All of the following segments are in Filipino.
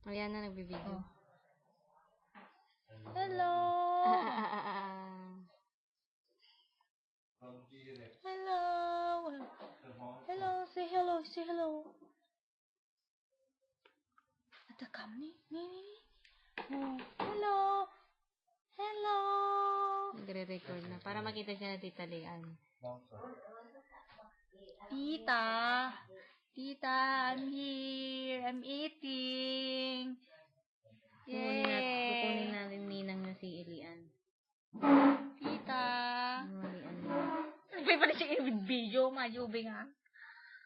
Ayan na, nagbibideo. Oh. Hello! Hello! Hello! Say hello! Say hello! Ada kami? Nih. Oh, hello! Hello! Nagre-record na. Para makita siya na Tita Lian. Tita! Tita, I'm here! I'm eating! Kukunin natin ninang na si Elian. Tita! Elian. Nagpay pa na siya video, mayubi nga.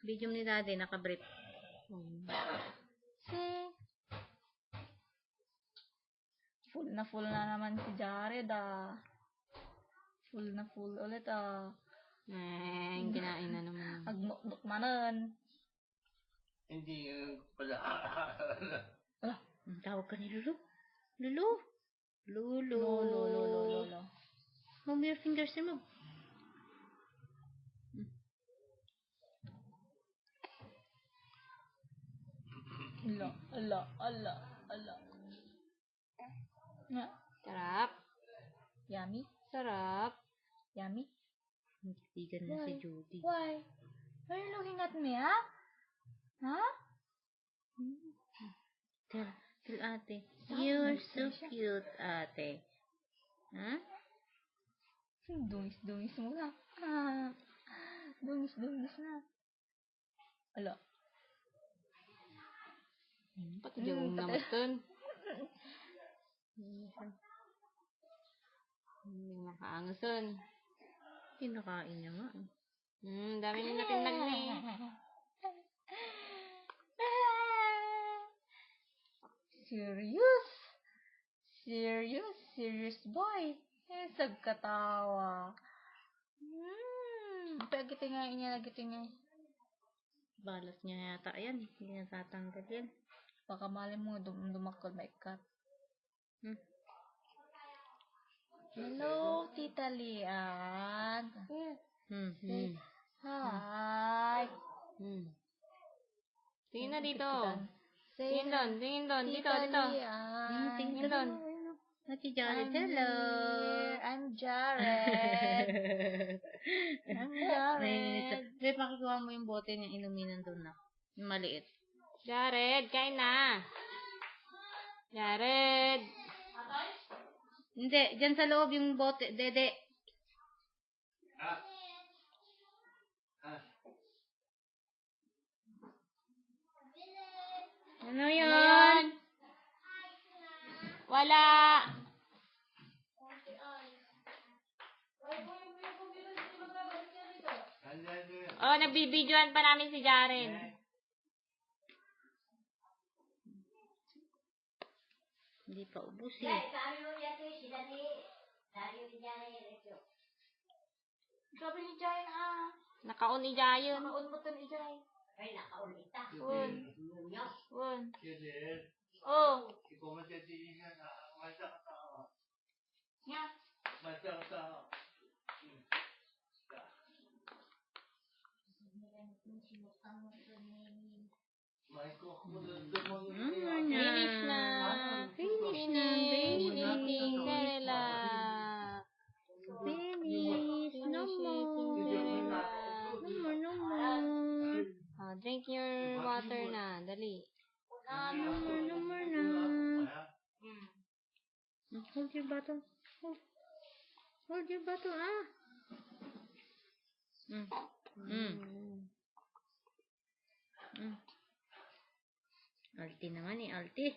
Video ni Daddy, nakabrief. See? Full na naman si Jared Full na full ulit Kinain na naman. Agmukmuk manan. Hindi pala. Tawag ka ni Lulu. Lulu. Lulu. Lolo. Move your fingers and move. Ala. Nga. Sarap. Yummy. Sarap. Yummy. Nagtitigan na si Judy. Why? Are you looking at me, huh? Huh? Tell ate. You're so cute, ate. Huh? Dungis mo na. Dungis na. Ala. Pati di mong namatan. Hindi makaangasan. Kinakain niya nga. Dami mo natinag na eh. Serious boy. Sagkatawa. Pagitingay niya. Balas niya yata yan. Hindi na tatanggal yan. Baka mali mo, dumakol maikat. Hello, Tita Lian. Say hi. Tingin na dito. Say Tingin doon. Dito. Tingin doon. Ate Jared, hello. I'm Jared. Pre, pakikuha mo yung bote ng inuminan doon na. Yung maliit. Jared, kain na. Jared. Hindi, dyan sa loob yung bote, dede. Ano yun? Wala. Oh, nagbibidyoan pa namin si Jaren. Hindi pa ubus eh. Sabi ni Jaren Naka-on ni Jayon. Naka-on mo to ni Jaren. Ay, nakaon ita. Won. Yes. Oh. Ikaw matitinig siya na masakit ako. Nga. Masakit ako. Finish na. Finish eating. Relax. Finish. No more. Drink your water na. Dali. No more na. Hold your bottle. Hold your bottle, Alti naman eh, alti.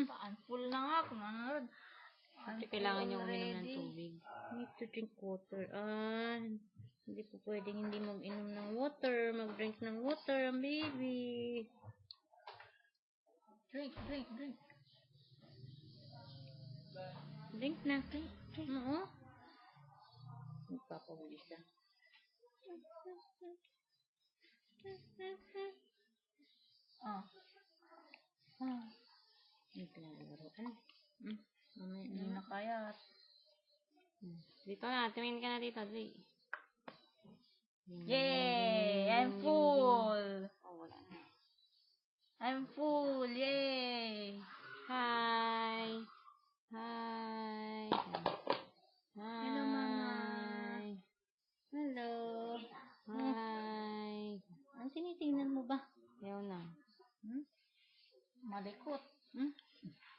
Paan full na nga kung nanonood. Kailangan niyo uminom ng tubig. Need to drink water. Hindi po pwedeng hindi mag-inom ng water. Mag-drink ng water ang baby. Drink. Drink na. Oo. Magpapawilis na. Naglalaroan. Hindi na kaya. Dito na. Tumingin ka na dito. Dali. Yay! I'm full! Oh, wala na. I'm full! Malikot. Hmm?